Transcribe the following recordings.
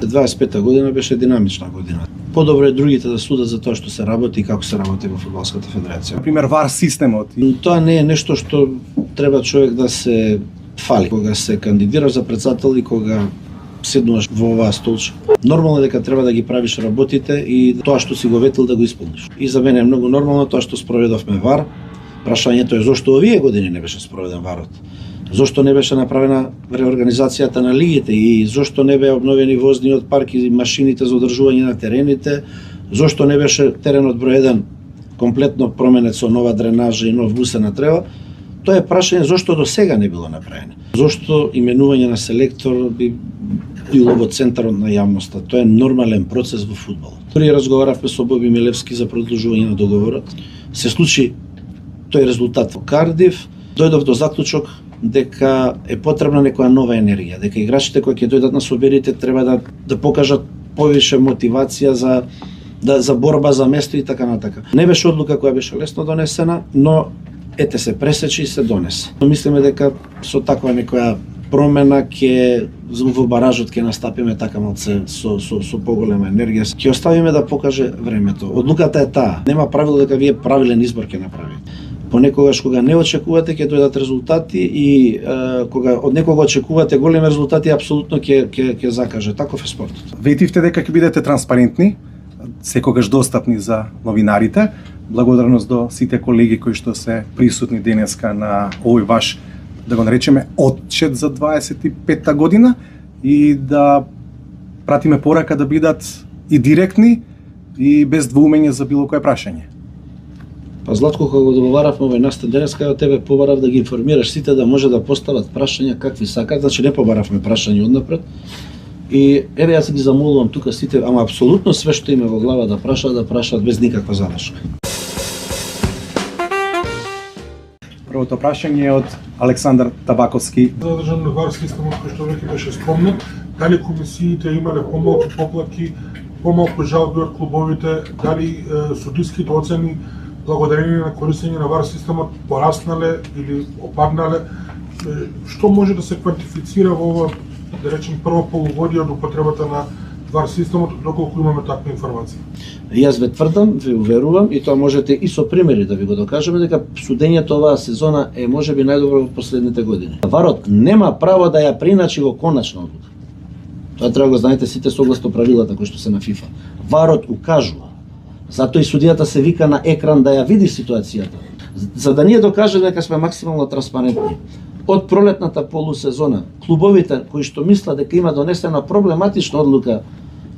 Дваесет година беше динамична година. Подобро е другите да судат за тоа што се работи и како се работи во фудбалската федерација. Пример ВАР системот. Тоа не е нешто што треба човек да се фали кога се кандидираш за претседател и кога седнуваш во оваа столче. Нормално дека треба да ги правиш работите и тоа што си го ветил да го исполниш. И за мене е многу нормално тоа што спроведовме ВАР. Прашањето е зошто овие години не беше спроведен ВАРот. Зошто не беше направена реорганизацијата на лигите и зошто не беа обновени возниот парк и машините за одржување на терените, зошто не беше теренот број 1 комплетно променет со нова дренажа и нов бусена трева. Тоа е прашање зошто до сега не било направено. Зошто именување на селектор би било во центарот на јавноста. Тоа е нормален процес во фудбалот. Дори разговаравме со Боби Милевски за продолжување на договорот. Се случи тој резултат во Кардиф. Дојдов до заклучок дека е потребна некоја нова енергија, дека играчите кои ќе дојдат на соберите треба да покажат повише мотивација за борба за место и така натака. Не беше одлука која беше лесно донесена, но ете се пресечи и се донесе. Мислиме дека со таква некоја промена ќе во баражот ќе настапиме така малце со поголема енергија. Ќе оставиме да покаже времето. Одлуката е таа. Нема правило дека вие правилен избор ќе направите. Понекогаш кога не очекувате ќе дојдат резултати и кога од некого очекувате големи резултати апсолутно ќе закаже. Таков е спортот. Ветивте дека ќе бидете транспарентни, секогаш достапни за новинарите. Благодарност до сите колеги кои што се присутни денеска на овој ваш, да го наречеме, отчет за 25-та година и да пратиме порака да бидат и директни и без двоумење за било кое прашање. Па Златко, кога го договаравме овој настан денеска, од тебе побарав да ги информираш сите да може да постават прашања какви сакаат, значи не побаравме прашања однапред. И еве јас ги замолувам тука сите, ама апсолутно све што име во глава да прашаат без никаква задршка. Првото прашање е од Александар Табаковски. Задржан на ВАР системот кој што веќе беше спомнат, дали комисиите имале помалку поплаки, помалку жалби од клубовите, дали судиските оцени благодарение на користење на ВАР системот пораснале или опаднале, што може да се квантифицира во ова, да речем, прво полугодие од употребата на ВАР системот, доколку имаме таква информација? Јас ве тврдам, ве уверувам и тоа можете и со примери да ви го докажеме дека судењето оваа сезона е можеби најдобро во последните години. ВАРот нема право да ја приначи во конечна одлука. Тоа треба го знаете сите согласно правилата кои што се на ФИФА. ВАРот укажува. Затоа и судијата се вика на екран да ја види ситуацијата. За да ние докажеме дека сме максимално транспарентни. Од пролетната полусезона, клубовите кои што мислат дека има донесена проблематична одлука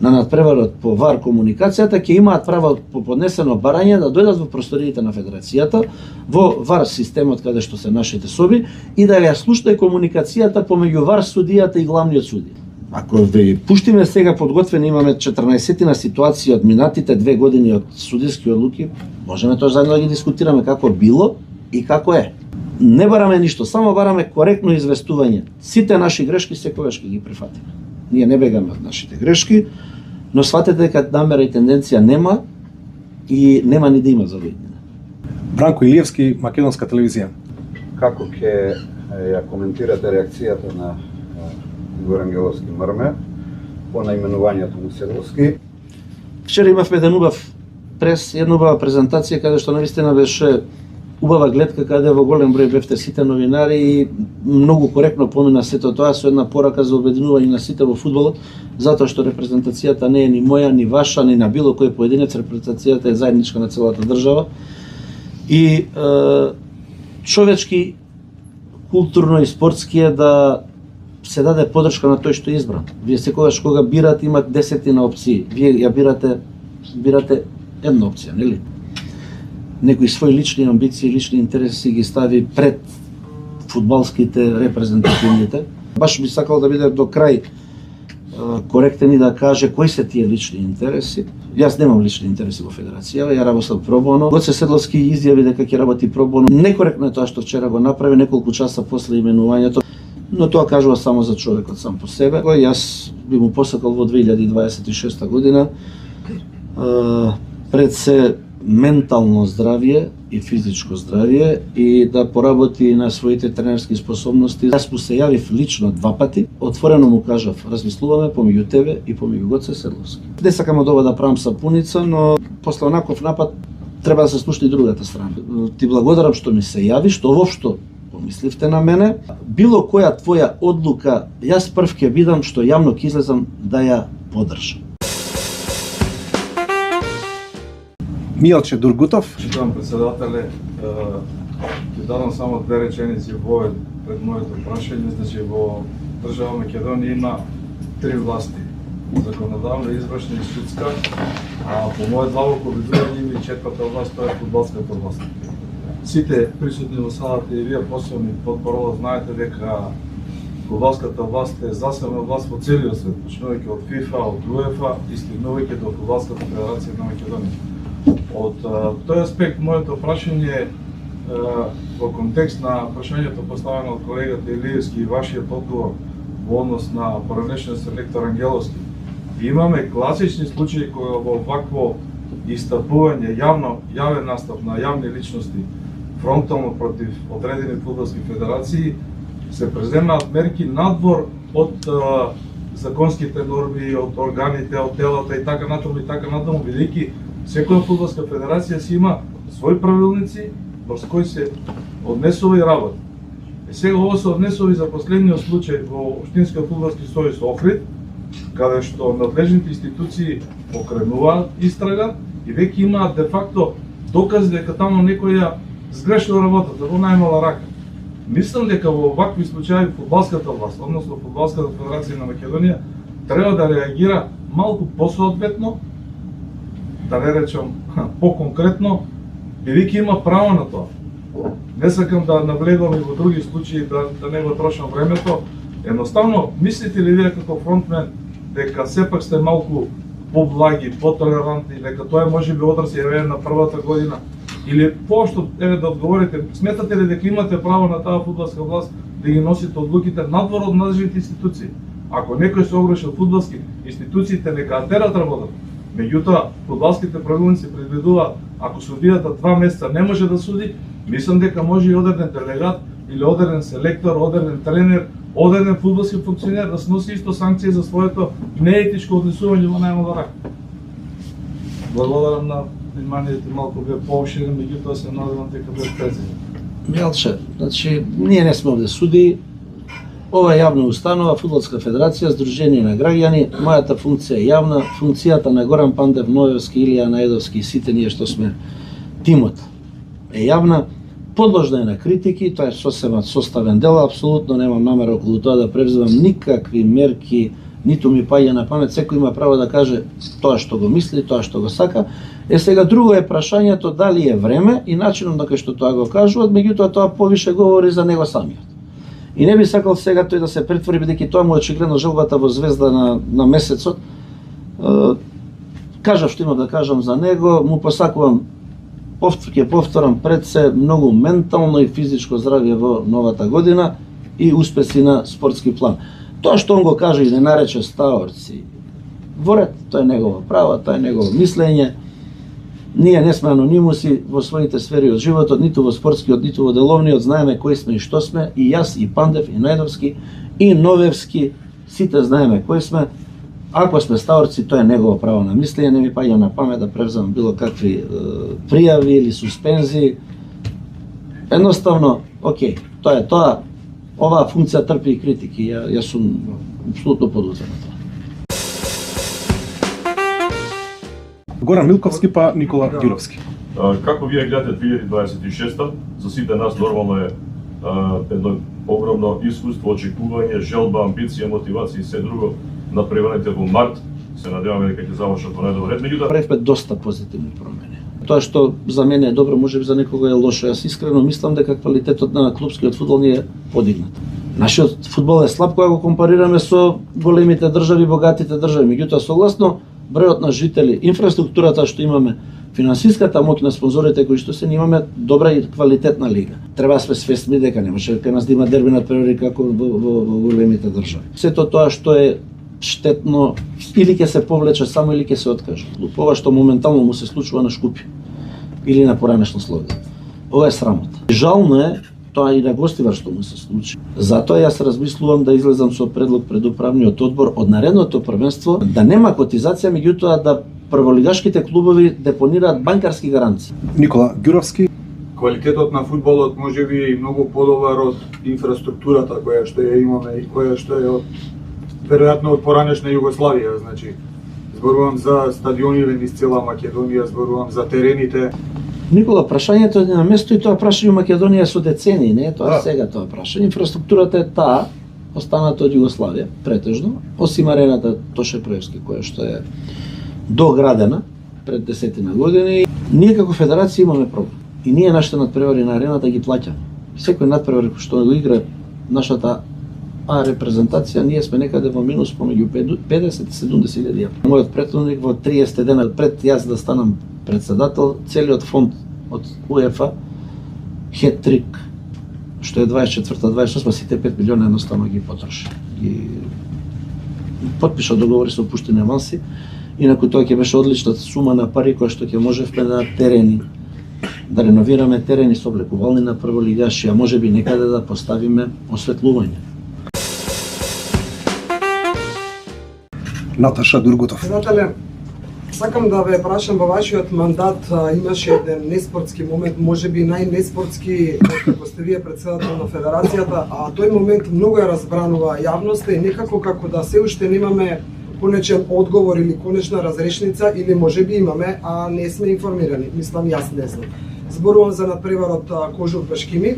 на надпреварот по ВАР комуникацијата, ќе имаат право по поднесено барање да дојдат во просториите на федерацијата, во ВАР системот каде што се нашите соби и да ја слушнат комуникацијата помеѓу ВАР судијата и главниот судија. Ако ве пуштиме сега подготвени, имаме 14 ситуации од минатите 2 години од судиски одлуки, можеме тоа заедно да ги дискутираме како било и како е. Не бараме ништо, само бараме коректно известување. Сите наши грешки секогаш ќе ги прифатиме. Ние не бегаме од нашите грешки, но сватете дека намера и тенденција нема и нема ни да има за видење. Бранко Илиевски, Македонска телевизија. Како ќе ја коментирате реакцијата на Игор Ангеловски Мрме по наименувањето на Седловски? Вчера имавме еден убав прес, една убава презентација каде што навистина беше убава гледка каде во голем број бевте сите новинари и многу коректно помина сето тоа со една порака за обединување на сите во фудбалот, затоа што репрезентацијата не е ни моја, ни ваша, ни на било кој поединец, репрезентацијата е заедничка на целата држава. И човечки, културно и спортски е да се даде подршка на тој што е избран. Вие секогаш кога бирате имате 10 опции, вие ја бирате една опција, нели? Некои своји лични амбиции, лични интереси ги стави пред фудбалските репрезентативните. Баш би сакал да биде до крај коректен и да каже кои се тие лични интереси. Јас немам лични интереси во федерација, ја работам пробоно. Гоце Седловски изјави дека ќе работи пробоно. Некоректно е тоа што вчера го направи неколку часа после именувањето, но тоа кажува само за човекот сам по себе. Јас би му посакал во 2026 година пред се ментално здравје и физичко здравје и да поработи на своите тренерски способности. Јас му се јавив лично 2 пати, отворено му кажав, размислуваме помеѓу тебе и помеѓу Гоце Седловски. Не сакам од ова да правам сапуница, но после онаков напад треба да се слуша и другата страна. Ти благодарам што ми се јави, што воопшто помисливте на мене. Било која твоја одлука, јас прв ќе бидам што јавно ќе излезам да ја поддржам. Милче Дургутов. Читам председателе, ќе дадам само 2 реченици пред моето прашање. Значи, во држава Македонија има 3 власти: законодавна, извршна и судска, а по моје длабоко убедување има и 4-та власт, тоа е фудбалската власт. Сите присутни во салата и вие посебно потпорало знаете дека фудбалската власт е засебна власт во целиот свет, почнувајќи од ФИФА, од УЕФА и стигнувајќи до Фудбалската федерација на Македонија. Од тој аспект, моето прашање во контекст на прашањето поставено од колегата Илиевски и вашиот одговор во однос на поранешниот селектор Ангеловски. Имаме класични случаи кога во вакво истапување, јавен настап на јавни личности фронтално против одредени фудбалски федерации се преземаат мерки надвор од законските норми, од органите, од телата и така натаму, бидејќи секоја фудбалска федерација си има своји правилници врз кои се однесува и работа. Сега ово се однесува и за последниот случај во Општинскиот фудбалски сојуз Охрид, каде што надлежните институции покренуваат истрага и веќе имаат де факто докази дека таму некој ја сгрешил работата во најмала рака. Мислам дека во вакви случаи фудбалската власт, односно Фудбалската федерација на Македонија, треба да реагира малку посоодветно, да не речам по-конкретно, бидејќи има право на тоа. Не сакам да навлегувам и во други случаи, да не го трошам времето. Едноставно, мислите ли вие како фронтмен дека сепак сте малку поблаги, потолерантни, дека тоа е можеби одраз на првата година? Или поšto да одговорите, сметате ли дека имате право на таа фудбалска власт да ги носите одлуките надвор од надлежните институции? Ако некој се огрешил фудбалски, институциите нека терат работата. Меѓутоа, фудбалските правилници предвидуваат, ако судијата 2 месеца не може да суди, мислам дека може и одреден делегат или одреден селектор, одреден тренер, одреден фудбалски функционер да сноси исто санкции за своето неетичко однесување во најмала рака. Благодарам на вниманието, малку бе пообширен, меѓутоа се надевам дека бе прецизен. Милче, значи, ние не сме овде суди. Ова е јавна установа, Фудбалска федерација, Сдружение на граѓани. Мојата функција е јавна, функцијата на Горан Пандев, Ноевски, Илија Наедовски и сите ние што сме тимот е јавна. Подложна е на критики, тоа е сосема составен дел, апсолутно немам намера околу тоа да превземам никакви мерки, ниту ми паѓа на памет, секој има право да каже тоа што го мисли, тоа што го сака. Сега друго е прашањето дали е време и начинот на кој што тоа го кажуваат, меѓутоа тоа повише говори за него самиот. И не би сакал сега тој да се претвори, бидејќи тоа му е очигледно желбата во звезда на месецот. Кажав што имам да кажам за него, му посакувам, ќе повторам пред се, многу ментално и физичко здравје во новата година и успеси на спортски план. Тоа што он го каже и не нарече стаорци во ред, тоа е негово право, тоа е негово мислење. Ние не сме анонимуси во своите сфери од животот, ниту во спортскиот, ниту во деловниот, знаеме кои сме и што сме, и јас, и Пандев, и Најдовски, и Новевски, сите знаеме кои сме. Ако сме стаорци, тоа е негово право на мислење, не ми паѓа на памет да превземам било какви пријави или суспензии. Едноставно, окей, тоа е тоа, оваа функција трпи и критики, јас сум апсолутно подуцен на тоа. Горан Милковски па Никола Ѓуровски. Како вие гледате 2026-та? За сите нас нормално е едно огромно искуство, очекување, желба, амбиција, мотивација и се друго направените во март. Се надеваме дека ќе завршат во најдобар ред. Меѓутоа правевме доста позитивни промени. Тоа што за мене е добро, можеби за некого е лошо. Јас искрено мислам дека квалитетот на клупскиот фудбал ни е подигнат. Нашиот фудбал е слаб кога го компарираме со големите држави, богатите држави. Меѓутоа согласно бројот на жители, инфраструктурата што имаме, финансиската моќ на спонзорите кои што се, имаме добра и квалитетна лига. Треба да сме свесни дека не може кај нас да има дерби надпревари како во големите држави. Сето тоа што е штетно или ќе се повлече само или ќе се откаже. Ова што моментално му се случува на Шкупје. или на поранешна Словија. Ова е срамота. Жално е тоа и на Гостивар што му се случи. Затоа јас размислувам да излезам со предлог пред управниот одбор од наредното првенство да нема котизација, меѓутоа да прволигашките клубови депонираат банкарски гаранции. Никола Ѓуровски. Квалитетот на фудбалот можеби е и многу подобар од инфраструктурата која што ја имаме и која што е од веројатно од поранешна Југославија, значи зборувам за стадионите низ цела Македонија, зборувам за терените. Никола, прашањето е на место и тоа прашање у Македонија со децении, не е тоа сега тоа прашање. Инфраструктурата е таа, останата од Југославија, претежно, осим арената Тоше Проевски, која што е доградена пред 10 години. Ние како федерација имаме проблем. И ние нашите надпревари на арената ги плаќаме. Секој надпревар што го игра нашата А репрезентација, ние сме некаде во минус помеѓу 50 и 70 илјади. Мојот претhodник во 30 дена пред јас да станам председател, целиот фонд од УЕФА хет-трик, што е 24-28, сите 5 милиона едноставно ги потроши. И потпиша договори со пуштени аванси, инаку тоа ќе беше одлична сума на пари која што ќе можевме на терени, да реновираме терени со облекувални на прволигаши, а можеби некаде да поставиме осветлување. Наташа Дургутов. Председателе, сакам да ве прашам, во вашиот мандат имаше еден неспортски момент, можеби најнеспортски како сте вие председател на федерацијата, а тој момент многу ја разбранува јавноста и некако како да се уште немаме конечен одговор или конечна разрешница, или можеби имаме, а не сме информирани. Мислам, јас не знам. Зборувам за надпреварот Кожух Бешкими,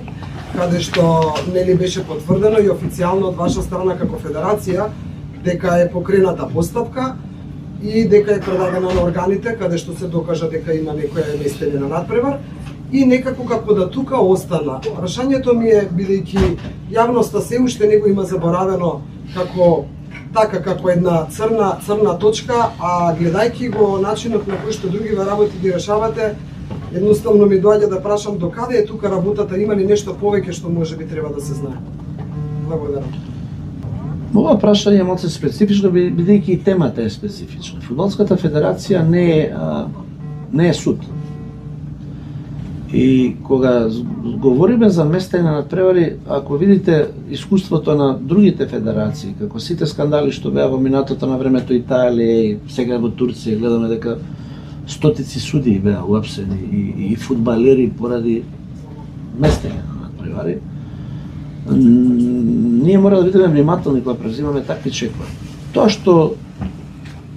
каде што нели беше потврдено и официјално од ваша страна како федерација дека е покрената постапка и дека е предадена на органите, каде што се докажа дека има некоја неистина на надпревар, и некако како да тука остана. Прашањето ми е, бидејќи јавноста се уште не го има заборавено како една црна точка, а гледајќи го начинот на кој што други работи ги решавате, едноставно ми доаѓа да прашам до каде е тука работата, има ли нешто повеќе што можеби треба да се знае. Благодарам. Ова прашање е малку специфично, бидејќи и темата е специфична. Фудбалската федерација не е суд. И кога говориме за местење на надпревари, ако видите искуството на другите федерации, како сите скандали што беа во минатото на времето Италија и сега во Турција, гледаме дека стотици судии беа уапсени и фудбалери поради местење на надпревари, ние мора да бидеме внимателни кога презимаме такви чекови. Тоа што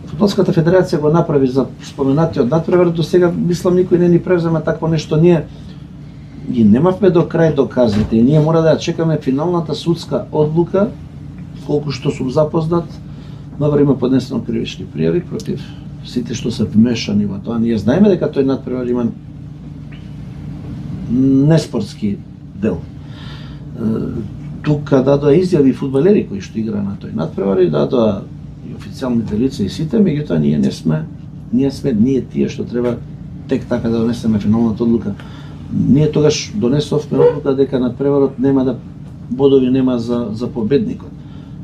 Фудбалската федерација го направи за споменатиот надпревар, до сега мислам никој не ни превзема такво нешто. Ние ги немавме до крај доказите и ние мора да ја чекаме финалната судска одлука, колку што сум запознат, навар има поднесено кривични пријави против сите што се вмешани во тоа. Ние знаеме дека тој надпревар има неспортски дел. Тука дадоа изјави фудбалери кои што игра на тој надпревар и дадоа и официјалните лица и сите, меѓутоа ние сме тие што треба тек така да донесеме финалната одлука. Ние тогаш донесовме одлука дека надпреварот нема да бодови нема за победникот.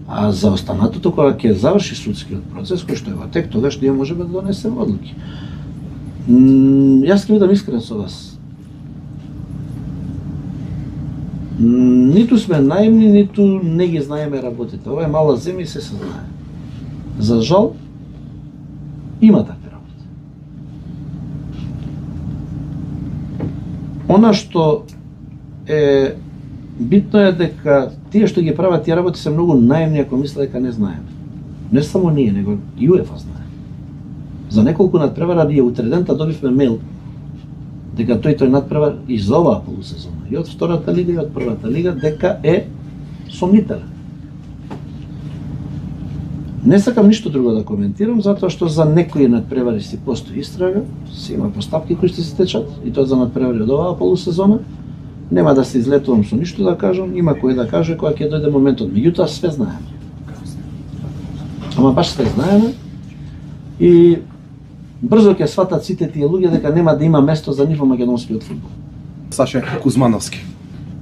А за останатото кога ќе заврши судскиот процес кој што е во тек, тогаш ние можеме да донесеме одлуки. Јас ќе бидам искрен со вас. Ниту сме наивни, ниту не ги знаеме работите. Ова е мала земја и се знае. За жал, има такви работи. Она што е битно е дека тие што ги прават тие работи се многу наивни ако мислат дека не знаеме. Не само ние, него и УЕФА знае. За неколку надпревара ние утредента добивме мейл дека тој надпревар и за оваа полусезона, и од втората лига и од првата лига, дека е сомнителен. Не сакам ништо друго да коментирам, затоа што за некои надпревари си постои истрага, си има постапки кои ще се течат, и тоа за надпревари од оваа полусезона. Нема да се излетувам со ништо да кажам, има кој да каже кога ќе дојде моментот. Меѓутоа све знаеме. Ама баш све знаеме и брзо ќе сватат сите тие луѓе дека нема да има место за нив во македонскиот фудбал. Саше Кузмановски.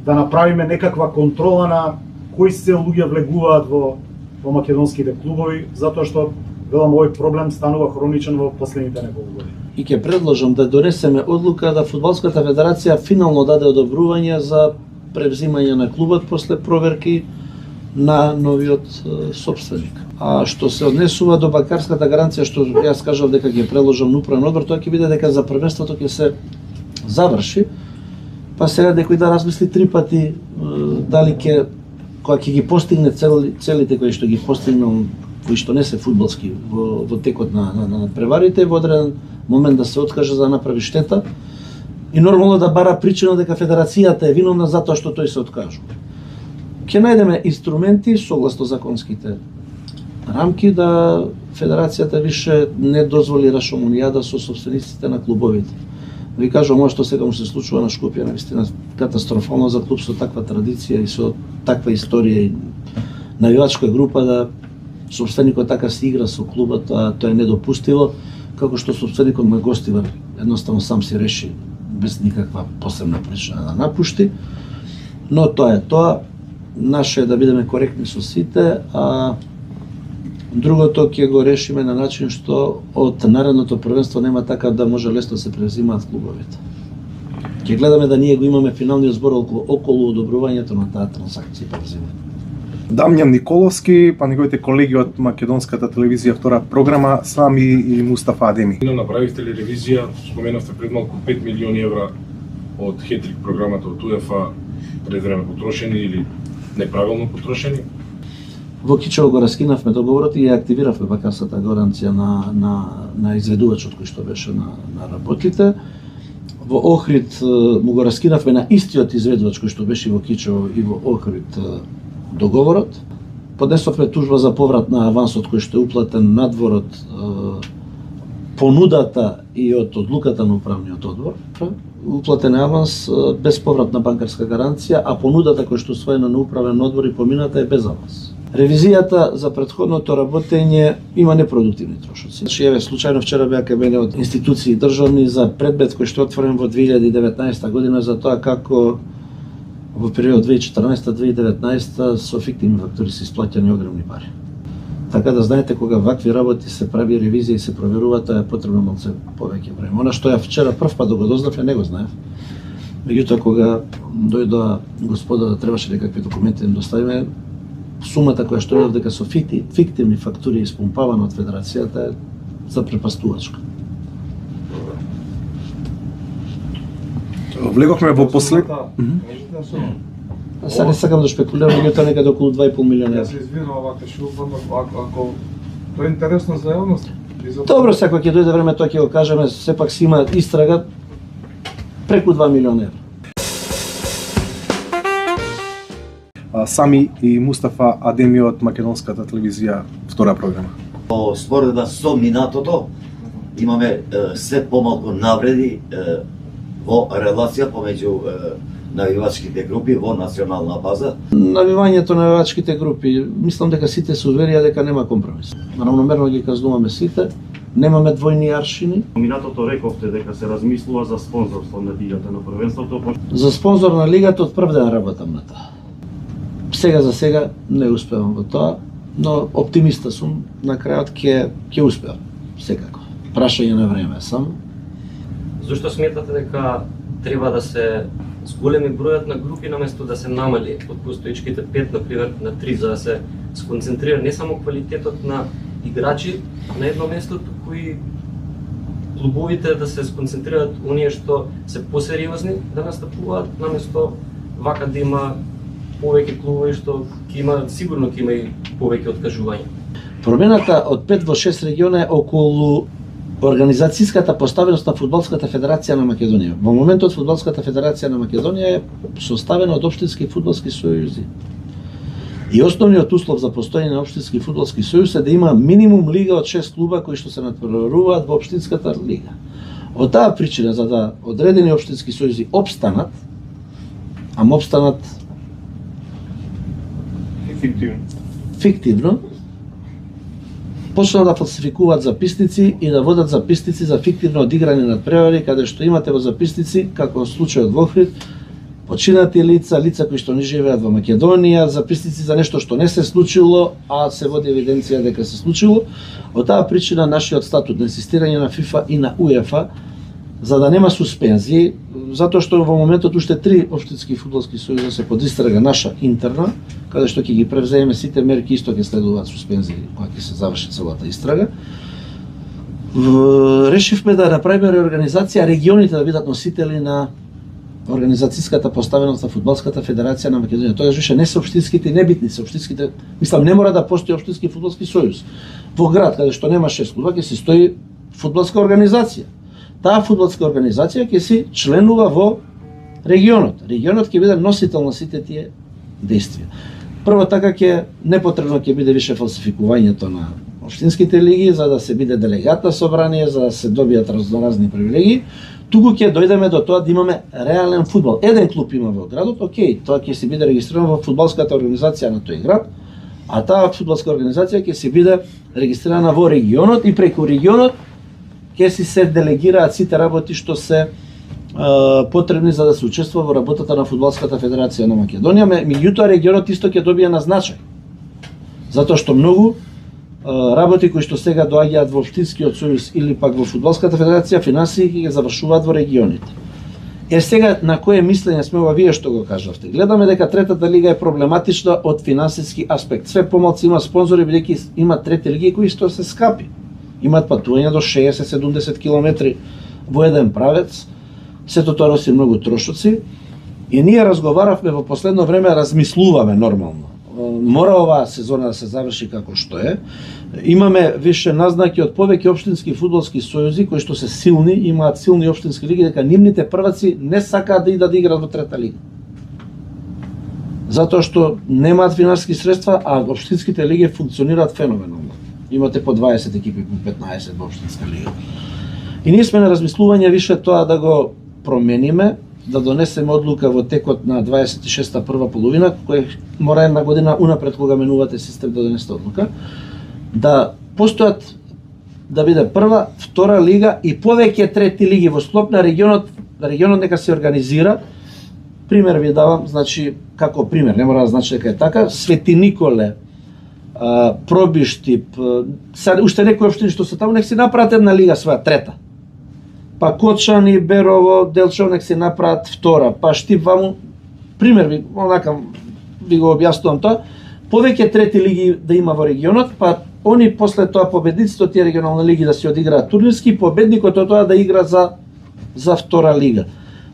Да направиме некаква контрола на кои се луѓе влегуваат во македонските клубови, затоа што велам овој проблем станува хроничен во последните неколку години. и ќе предложам да донесеме одлука да Фудбалската федерација финално даде одобрување за превзимање на клубот после проверки на новиот собственик. А што се однесува до банкарската гаранција, што јас кажав дека ќе предложам на управен одбор, тоа ќе биде дека за првенството ќе се заврши, па сега некој да размисли 3 пати дали кога ќе ги постигне целите кои што ги постигнал, кои што не се фудбалски во текот на преварите, во одреден момент да се откаже за да направи штета и нормално да бара причина дека федерацијата е виновна за тоа што тој се откажува. Ќе најдеме инструменти согласно законските рамки да федерацијата више не дозволи рашомонијада со собствениците на клубовите. Ви кажувам, ова што сега му се случува на Шкопје, навистина катастрофално за клуб со таква традиција и со таква историја и навивачка група да собственикот така се игра со клубот, а тоа е недопустиво, како што собственикот ме гостива, едноставно сам си реши без никаква посебна причина да напушти, но тоа е тоа. Наше е да бидеме коректни со сите, а другото ќе го решиме на начин што од наредното првенство нема така да може лесно се превзимаат клубовите. Ќе гледаме да ние го имаме финалниот збор околу одобрувањето на таа транзакција превзимање. Дамјан Николовски, па неговите колеги од македонската телевизија втора програма, Сами и Мустафа Адеми. Направивте ли ревизија, споменавте пред малку 5 милиони евра од хетрик програмата од УЕФА пред време потрошени или неправилно потрошени? Во Кичево го раскинавме договорот и ја активиравме банкарската гаранција на изведувачот кој што беше на работите. Во Охрид му го раскинавме на истиот изведувач кој што беше во Кичево и во Охрид договорот. Поднесовме тужба за поврат на авансот кој што е уплатен надвор од понудата и од одлуката на управниот одбор. Уплатен аванс без повратна банкарска гаранција, а понудата која што усвоена на управен одбор и помината е без аванс. Ревизијата за претходното работење има непродуктивни трошоци. Значи, еве, случајно вчера беа кај мене од институции државни за предмет кој што е отворен во 2019 година за тоа како во период 2014-2019 со фиктивни фактури се исплаќани огромни пари. Така да знаете, кога вакви работи се прави ревизија и се проверува, тоа е потребно малце повеќе време. Она што ја вчера прв пат го дознав, ја не го знаев. Меѓутоа, кога дојдоа господа да требаше некакви документи да доставиме, сумата која што видов дека со фиктивни фактури испумпавана од федерацијата е запрепастувачка. Влеговме во послед... Сега не сакам да шпекулирам, меѓутоа некаде околу 2,5 милиона евра. Јас се извинувам, вака што ако тоа е интересно за јавност. Добро, секој ќе дојде време, тоа ќе го кажеме, сепак си има истрага преку 2 милиона евра. Сами и Мустафа Адеми од македонската телевизија втора програма. Споредно со минатото имаме се помалку навреди во релација помеѓу навивачките групи во национална база. Навивањето на навивачките групи, мислам дека сите се уверија дека нема компромис. Равномерно ги казнуваме сите, немаме двојни аршини. Минатото рековте дека се размислува за спонзорство на лигата на првенството. За спонзор на лигата од прв ден работам на тоа. Сега за сега не успевам во тоа, но оптимиста сум, на крајот ќе успеам, секако. Прашање на време само. Зошто сметате дека треба да се зголеми бројот на групи наместо да се намали од постоечките 5 например на 3 за да се сконцентрира не само квалитетот на играчи на едно место, туку и клубовите да се сконцентрираат оние што се посериозни да настапуваат наместо вака да има повеќе клубови што ќе има сигурно ќе има и повеќе откажувања. Промената од 5 во 6 региона е околу организацијската поставеност на Фудбалската федерација на Македонија. Во моментот Фудбалската федерација на Македонија е составена од општински фудбалски сојузи. И основниот услов за постоење на општински фудбалски сојуз е да има минимум лига од 6 клуба кои што се натпреваруваат во општинската лига. Од таа причина, за да одредени општински сојузи опстанат, ама опстанат фиктивно, почнаа да фалсификуваат записници и да водат записници за фиктивно одиграни надпревари, каде што имате во записници, како случајот во Охрид, починати лица, лица кои што не живеат во Македонија, записници за нешто што не се случило, а се води евиденција дека се случило. Од таа причина нашиот статут на инсистирање на ФИФА и на УЕФА за да нема суспензии, затоа што во моментот уште 3 општински фудбалски сојуза се под истрага наша интерна, каде што ќе ги превземе сите мерки, исто ќе следуваат суспензии кога ќе се заврши целата истрага. Решивме да направиме реорганизација, регионите да бидат носители на организацијската поставеност на Фудбалската федерација на Македонија. Тогаш више не се општинските, небитни се општинските, мислам не мора да постои општински фудбалски сојуз. Во град каде што нема 6 клуба ќе се стои фудбалска организација. Таа фудбалска организација ќе си членува во регионот. Регионот ќе биде носител на сите тие действија. Прво така ќе непотребно ќе биде више фалсификувањето на општинските лиги за да се биде делегат на собрание, за да се добијат разноразни привилегии. Туку ќе дојдеме до тоа да имаме реален фудбал. Еден клуб има во градот, окей, тоа ќе се биде регистрирано во фудбалската организација на тој град, а таа фудбалска организација ќе се биде регистрирана во регионот и преку регионот ќе си се делегираат сите работи што се потребни за да се учествува во работата на Фудбалската федерација на Македонија, меѓутоа регионот исто ќе добие на значај. Затоа што многу работи кои што сега доаѓаат во општинскиот сојуз или пак во Фудбалската федерација, финансии ќе завршуваат во регионите. Сега на кое мислење сме ова вие што го кажавте? Гледаме дека третата лига е проблематична од финансиски аспект. Све помалци има спонзори бидејќи има трети лиги кои што се скапи. Имаат патувања до 60-70 километри во еден правец. Сето тоа носи многу трошоци. И ние разговаравме во последно време, размислуваме нормално. Мора оваа сезона да се заврши како што е. Имаме више назнаки од повеќе општински фудбалски сојузи кои што се силни, имаат силни општински лиги, дека нивните прваци не сакаат да идат да играат во трета лига. Затоа што немаат финансиски средства, а општинските лиги функционираат феноменално. Имате по 20 екипи, по 15 во општинска лига. И ние сме на размислување више тоа да го промениме, да донесеме одлука во текот на 26-та прва половина, која мора една година унапред кога менувате систем да донесете одлука, да постојат да биде прва, втора лига и повеќе трети лиги во склоп на регионот, регионот нека се организира. Пример ви давам, значи како пример, не мора да значи дека е така, Свети Николе, Пробиштип, уште некои општини што се таму, нека си направат една лига своја трета. Па Кочани, Берово, Делчев нека си направат втора, па Штип ваму, пример ви, онака ви го објаснувам тоа, повеќе трети лиги да има во регионот, па они после тоа победниците од тие регионални лиги да се одиграат турнирски, победникот од тоа да игра за втора лига.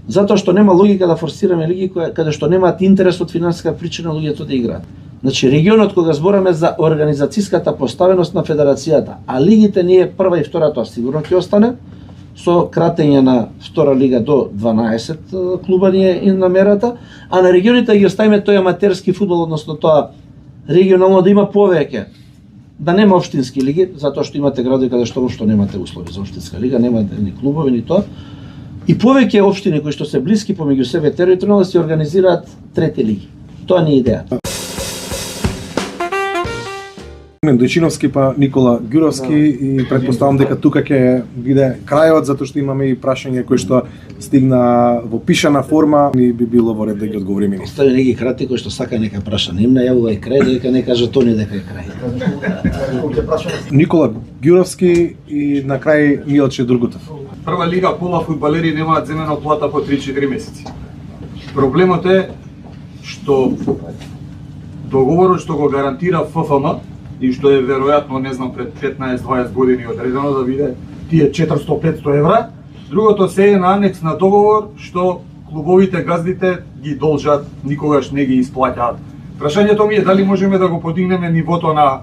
Затоа што нема логика да форсираме лиги каде што немаат интерес од финансиска причина луѓето да играат. Значи регионот кога збораме за организацијската поставеност на федерацијата, а лигите ние прва и втора тоа сигурно ќе остане, со кратење на втора лига до 12 клуба ние и намерата, а на регионите ги оставиме тој аматерски фудбал, односно тоа регионално да има повеќе, да нема општински лиги, затоа што имате градови каде што немате услови за општинска лига, немате ни клубови ни тоа, и повеќе општини кои што се блиски помеѓу себе територијално да се организираат трети лиги. Тоа не е идејата. Дојчиновски па Никола Ѓуровски и претпоставам дека тука ќе биде крајот, затоа што имаме и прашање кои што стигна во пишана форма и би било во ред да ги одговориме. Остави неги крати кој што сака нека праша, не им најавува и крај, дека не кажа тони дека е крај. Никола Ѓуровски и на крај Милче Дургутов. Прва лига пола фудбалери немаат земена плата по 3-4 месеци. Проблемот е што договорот што го гарантира ФФМ и што е веројатно, не знам, пред 15-20 години одредено да биде тие 400-500 евра. Другото се е на анекс на договор што клубовите, газдите ги должат, никогаш не ги исплаќаат. Прашањето ми е дали можеме да го подигнеме нивото на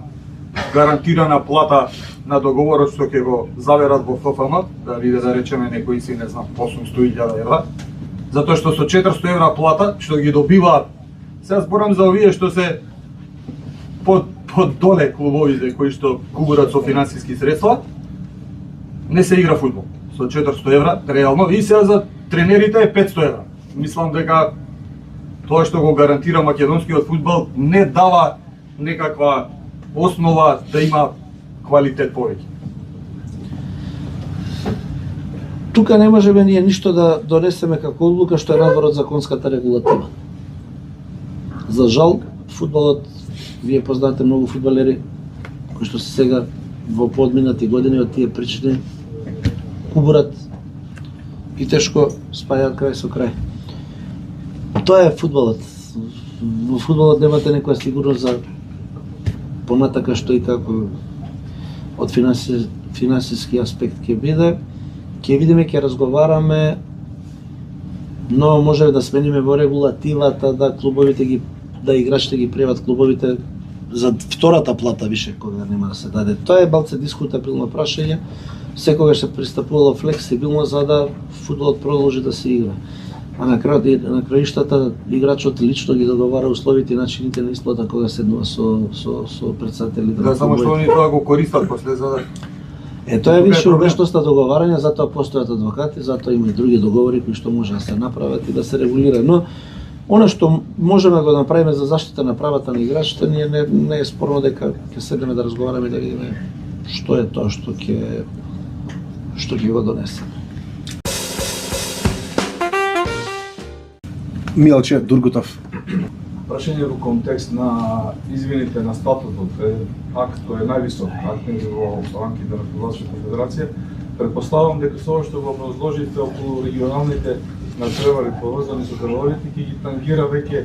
гарантирана плата на договорот што ќе го заверат во ФФМ, да биде да речеме некои си, не знам, 800.000 евра. Затоа што со 400 евра плата што ги добиваат, сега зборам за овие што се под доле клубовите кои што губурат со финансиски средства, не се игра фудбал со 400 евра, реално, и сега за тренерите е 500 евра. Мислам дека тоа што го гарантира македонскиот фудбал не дава некаква основа да има квалитет повеќе. тука не можеме ние ништо да донесеме како одлука што е надвор од законската регулатива. За жал, фудбалот, вие познаете многу фудбалери кои што се сега во подминати години од тие причини кубурат и тешко спајаат крај со крај. Тоа е фудбалот. Во фудбалот немате некоја сигурност за понатака што и како од финансиски аспект ќе биде. Ќе видиме, ќе разговараме, но може да смениме во регулативата да клубовите да играчите ги пријават клубовите за втората плата више кога нема да се даде. Тоа е балце дискутабилно прашање. Секогаш се пристапувало флексибилно за да фудбалот продолжи да се игра. А на краиштата играчот лично ги договара условите и начините на исплата кога седнува со претседатели. Да, само што они тоа го користат после за да... Тоа е више умешност на договарање, затоа постојат адвокати, затоа има и други договори кои што може да се направат и да се регулира. Но она што можеме да го направиме за заштита на правата на играчите, не е спорно дека ќе седнеме да разговараме и да видиме што е тоа што ќе го донесе. Милче Дургутов. Прашање во контекст на извините на статутот, акт кој е највисок акт во рамките на Фудбалската федерација. Предпоставам дека со ова што го образложите околу регионалните надпревари поврзани со деловите ќе ги тангира веќе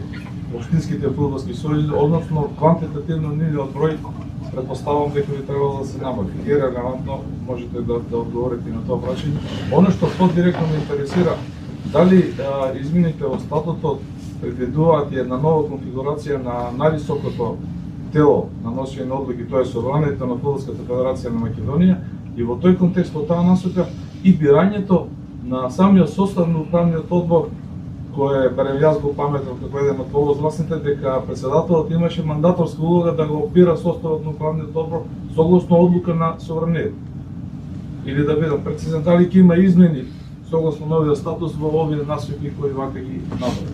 општинските фудбалски сојузи, односно квантитативно нивниот број предпоставам дека би требало да се намали. Е релевантно можете да одговорите на тоа прашање. Оно што подиректно ме интересира, дали измените во статутот предвидуваат една нова конфигурација на највисокото тело на носење на одлуки, тоа е Собранието на Фудбалската федерација на Македонија, и во тој контекст, во таа насока и бирањето на самиот состав на управниот одбор, кој барем јас го паметам како еден од повозрасните, дека председателот имаше мандаторска улога да го бира составот на управниот одбор согласно одлука на Собранието. Или да бидам прецизен, дали ќе има измени согласно новиот статус во овие насоки кои вака ги набават.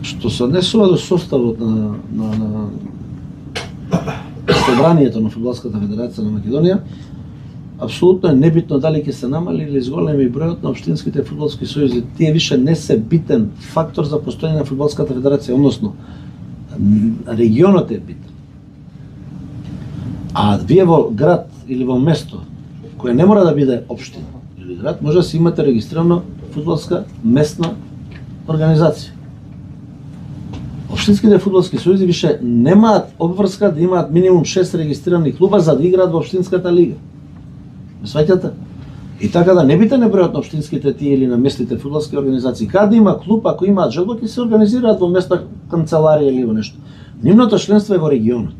Што се однесува до составот на Собранието на Фудбалската федерација на Македонија, апсолутно е небитно дали ќе се намали или зголеми бројот на општинските фудбалски сојузи. Тие више не се битен фактор за постоење на Фудбалската федерација, односно регионот е битен. А вие во град или во место кој не мора да биде општина или град, може да се имате регистрирано фудбалска местна организација. Општинските фудбалски сојузи више немаат обврска да имаат минимум 6 регистрирани клуба за да играат во општинската лига. Ме сваќате? И така да не битен е бројот на општинските тие или на местните фудбалски организации. Каде има клуб, ако имаат желба, ќе се организираат во места канцеларија или во нешто. Нивното членство е во регионот.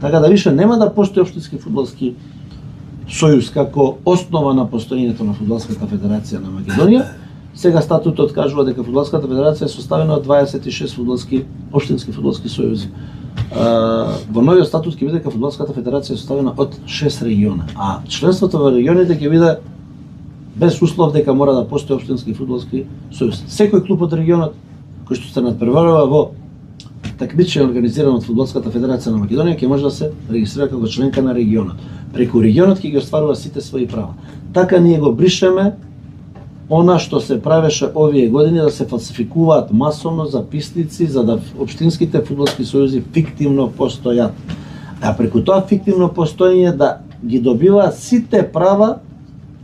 Така да више нема да постои општински фудбалски сојуз како основа на постоењето на Фудбалската федерација на Македонија. Сега статутот кажува дека Фудбалската федерација е составена од 26 општински фудбалски сојузи. Во новиот статут ќе биде дека Фудбалската федерација е составена од 6 региона, а членството во регионите ќе биде без услов дека мора да постои општински фудбалски сојуз. Секој клуб од регионот кој што се надпреварува во такмичење организирано од Фудбалската федерација на Македонија ќе може да се регистрира како членка на регионот. Преку регионот ќе ги остварува сите своји права. Така ние го бришеме она што се правеше овие години, да се фалсификуваат масовно записници за да општинските фудбалски сојузи фиктивно постојат. А преку тоа фиктивно постоење да ги добиваат сите права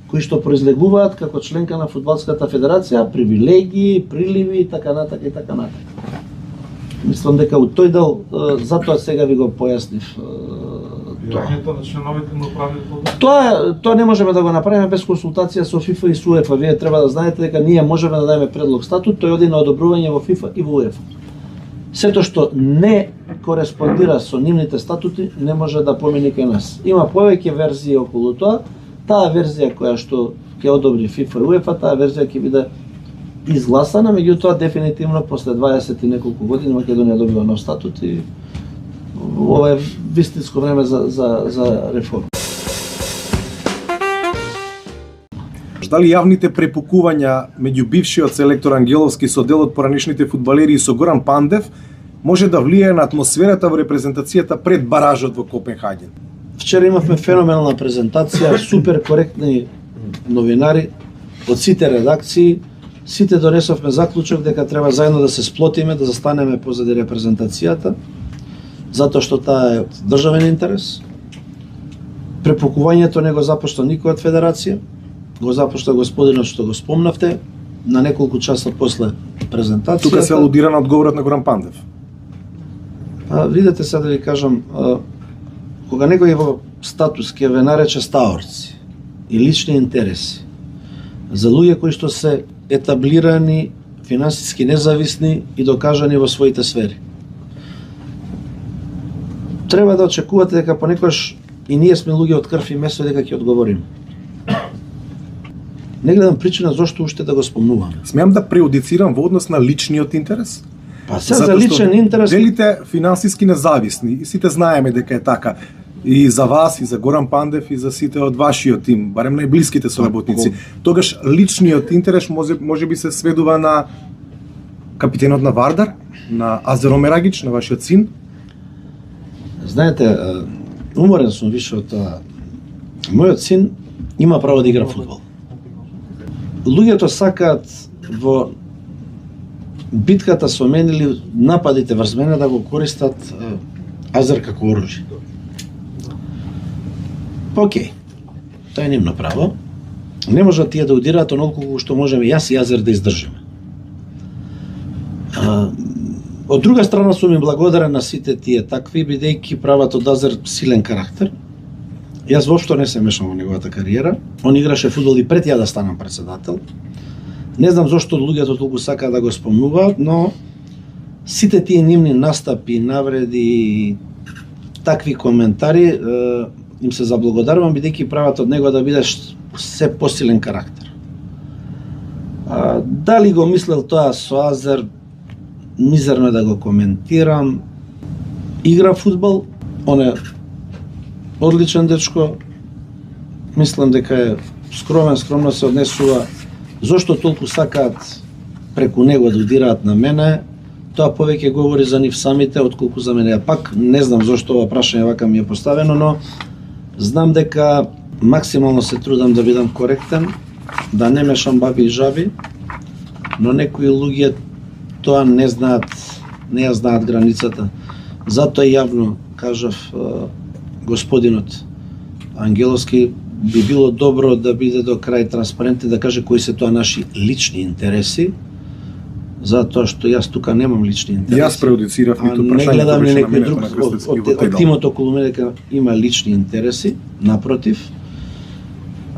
кои што произлегуваат како членка на Фудбалската федерација, привилегии, приливи и така натака и така натака. Мислам дека у тој дел затоа сега ви го појаснив Бирањето на членовите на управниот одбор. Тоа не можеме да го направиме без консултација со ФИФА и со УЕФА. Вие треба да знаете дека ние можеме да дадеме предлог статут, тој оди на одобрување во ФИФА и во УЕФА. Сето што не кореспондира со нивните статути не може да помине кај нас. Има повеќе верзии околу тоа. Таа верзија која што ќе одобри ФИФА и УЕФА, таа верзија ќе биде изгласана, меѓутоа дефинитивно после 20 и неколку години Македонија добива нов статут и ова е вистинско време за реформа. Дали јавните препукувања меѓу бившиот селектор Ангеловски со дел од поранешните фудбалери и со Горан Пандев може да влијае на атмосферата во репрезентацијата пред баражот во Копенхаген? Вчера имавме феноменална презентација, супер коректни новинари од сите редакции. Сите донесовме заклучок дека треба заедно да се сплотиме, да застанеме позади репрезентацијата, затоа што таа е од државен интерес. Препукувањето не го започна никој од федерација, го започна господинот што го спомнавте, на неколку часа после презентацијата. Тука се алудира на одговорот на Горан Пандев. Видете сега да ви кажам, кога некој во статус ќе ве нарече стаорци и лични интереси за луѓе кои што се етаблирани, финансиски независни и докажани во своите сфери, треба да очекувате дека понекогаш и ние сме луѓе од крв и месо дека ќе одговориме. Не гледам причина зошто уште да го спомнуваме. Смеам да преодицирам во однос на личниот интерес? Па се за личен интерес... Делите финансиски независни и сите знаеме дека е така. И за вас, и за Горан Пандев, и за сите од вашиот тим, барем најблиските соработници. Тогаш личниот интерес може би се сведува на капитенот на Вардар, на Азер Омерагич, на вашиот син? Знаете, уморен сум више од тоа. Мојот син има право да игра фудбал. Луѓето сакаат во битката со мене или нападите врз мене да го користат Азер како оружје. Океј, тоа е нивно право. Не можат тие да удираат онолку што можеме јас и Азер да издржиме. Од друга страна сум им благодарен на сите тие такви, бидејќи прават од Азер силен карактер. Јас воопшто не се мешам во неговата кариера. Он играше фудбал и пред ја да станам председател. Не знам зошто луѓето толку сакаат да го спомнуваат, но сите тие нивни настапи, навреди и такви коментари им се заблагодарувам, бидејќи прават од него да бидеш се посилен карактер. Дали го мислел тоа со Азер, мизерно да го коментирам. Игра фудбал, он е одличен дечко, мислам дека е скромно се однесува. Зошто толку сакаат преку него да удираат на мене, тоа повеќе говори за нив самите, отколку за мене. Пак не знам зошто ова прашање вака ми е поставено, но знам дека максимално се трудам да бидам коректен, да не мешам баби и жаби, но некои луѓе тоа не знаат, не ја знаат границата. Затоа јавно кажав господинот Ангеловски, би било добро да биде до крај транспарентен, да каже кои се тоа наши лични интереси, затоа што јас тука немам лични интереси. Јас преодицирав ниту прашањето. Не гледам ли некој друг од тимот околу мене дека има лични интереси, напротив.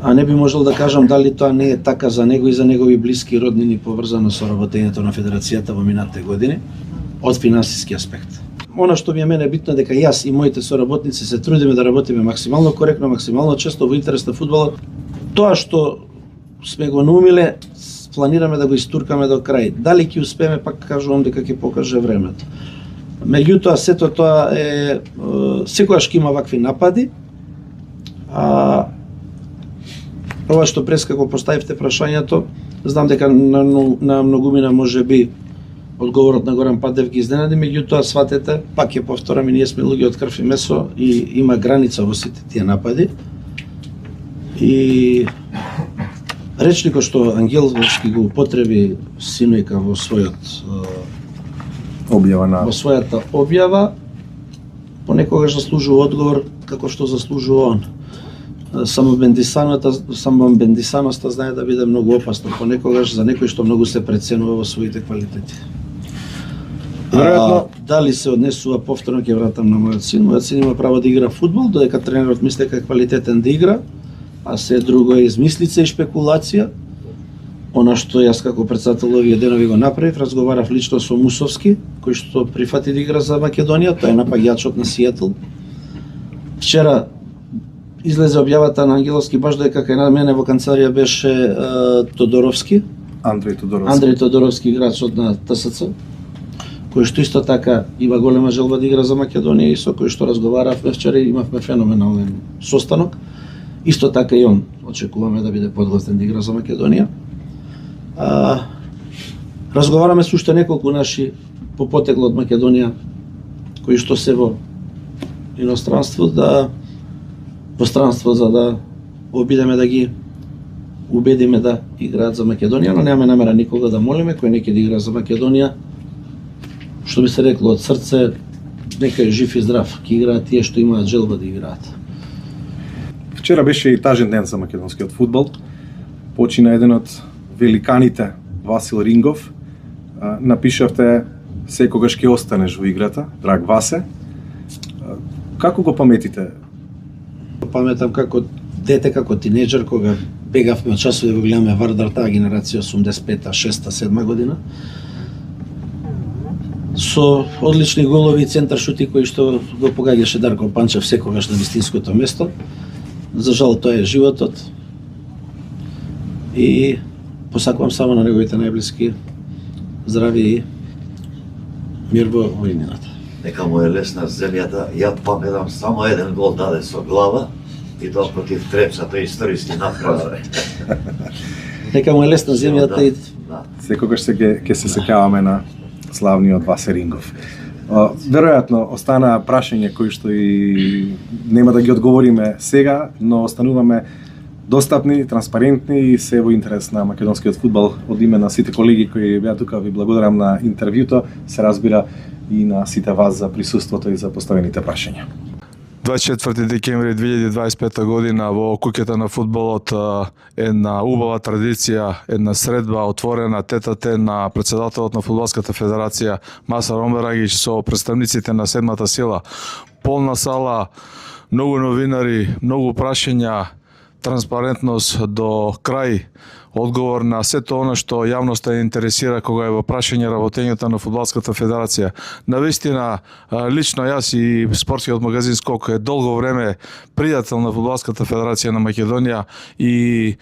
А не би можел да кажам дали тоа не е така за него и за негови блиски роднини поврзано со работењето на Федерацијата во минатите години, од финансиски аспект. Она што ми е мене битно дека јас и моите соработници се трудиме да работиме максимално коректно, максимално често во интерес на фудбалот. Тоа што сме го наумиле, планираме да го истуркаме до крај. Дали ќе успееме, пак кажувам дека ќе покаже времето. Меѓутоа, сето тоа е секогаш ќе има вакви напади. Ова што прескако поставивте прашањето, знам дека на многумина може би одговорот на Горан Пандев ги изненади, меѓутоа сватете, пак ќе повторам, и ние сме луѓе од крв и месо и има граница во сите тие напади. И речникот што Ангеловски го употреби синојка во својата објава, понекогаш заслужува одговор како што заслужува он. Самобендисаноста знае да биде многу опасно понекогаш за некој што многу се преценува во своите квалитети. Дали се однесува, повторно ќе вратам на мојот син. Мојот син има право да игра фудбал, додека тренерот мисли дека е квалитетен да игра, а се друго е измислица и шпекулација. Она што јас како председател овие денови го направив, разговарав лично со Мусовски, кој што прифати да игра за Македонија, тој е напаѓачот на Сиетл. Вчера излезе објавата на Ангеловски баш дека кај мене во канцеларија беше Тодоровски. Андреј Тодоровски, играчот на ТСЦ, кој што исто така има голема желба да игра за Македонија и со кој што разговаравме вчера, имавме феноменален состанок. Исто така и он очекуваме да биде подготвен да игра за Македонија. Разговараме со уште неколку наши по потекло од Македонија кои што се во иностранство, да пространство за да обидеме да ги убедиме да играат за Македонија, но немаме намера никога да молиме кој не ќе да игра за Македонија. Што би се рекло од срце, нека е жив и здрав, ќе играат тие што имаат желба да играат. Вчера беше и тажен ден за македонскиот фудбал. Почина еден од великаните, Васил Рингов. Напишавте секогаш ќе останеш во играта, драг Васе. Како го паметите? Паметам како дете, како тинеџер, кога бегавме од часови да го гледаме Вардар, таа генерација 85-та, 6-та, 7-та година. Со одлични голови и центаршути кои што го погаѓаше Дарко Панчев секогаш на вистинското место. За жал тоа е животот. И посакувам само на неговите најблиски здравје и мир во војнината. Нека му е лесна земјата, ја паметам само еден гол даде со глава и тоа против Трепса, тој историски направа. Нека му е лесна земјата и секогаш ќе се сеќаваме на славниот Васе Рингов. Веројатно остана прашање кои што и нема да ги одговориме сега, но остануваме достапни, транспарентни и се во интерес на македонскиот фудбал. Од име на сите колеги кои беа тука ви благодарам на интервјуто, се разбира и на сите вас за присуството и за поставените прашања. 24 декември 2025 година во куќата на фудбалот една убава традиција, една средба отворена тет-а-тет на претседателот на Фудбалската федерација Масар Омберагич со представниците на седмата сила. Полна сала, многу новинари, многу прашања, транспарентност до крај, одговор на сето она што јавноста интересира кога е во прашање работењето на Фудбалската федерација. Навистина, лично јас и спортскиот магазин Скок е долго време пријател на Фудбалската федерација на Македонија и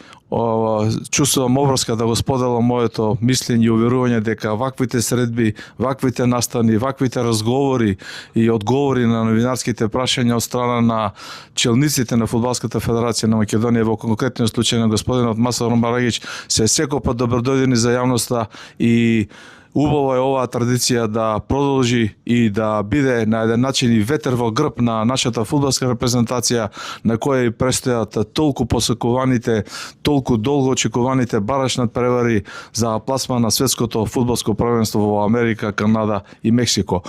чувствувам обврска да го споделам моето мислење и уверување дека ваквите средби, ваквите настани, ваквите разговори и одговори на новинарските прашања од страна на челниците на Фудбалската федерација на Македонија, во конкретниот случај на господинот Масар Омберагич, се секогаш добродојдени за јавноста и убаво е оваа традиција да продолжи и да биде на еден начин и ветер во грб на нашата фудбалска репрезентација, на која и престојат толку посакуваните, толку долго очекуваните бараш надпревари за пласма на светското фудбалско првенство во Америка, Канада и Мексико.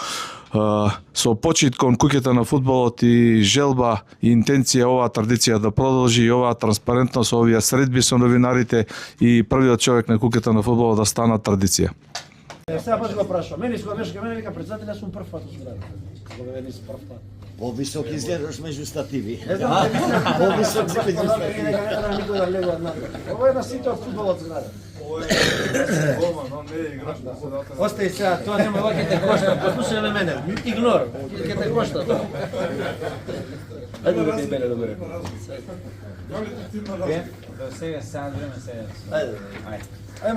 Со почит кон куќата на фудбалот и желба и интенција оваа традиција да продолжи и оваа транспарентност, овие средби со новинарите и првиот човек на куќата на фудбалот да станат традиција. Сега пат го прашувам. Мене кога беше мене вика председателј, јас сум прв пат во зградата. Кога ве ниси прв пат. Повисок изгледаш меѓу стативи. Не знам, повисок се меѓу стативи. Не треба никој да влезе однатре. Ова е на сите од фудбалот зграда. Ова е голман, он не е играч на седата. Остај сега, тоа нема, ова ќе те кошта. Послушај ме мене, игнор. Ќе те кошта тоа. Ајде да ти мене добре. Сега време сега. Ајде.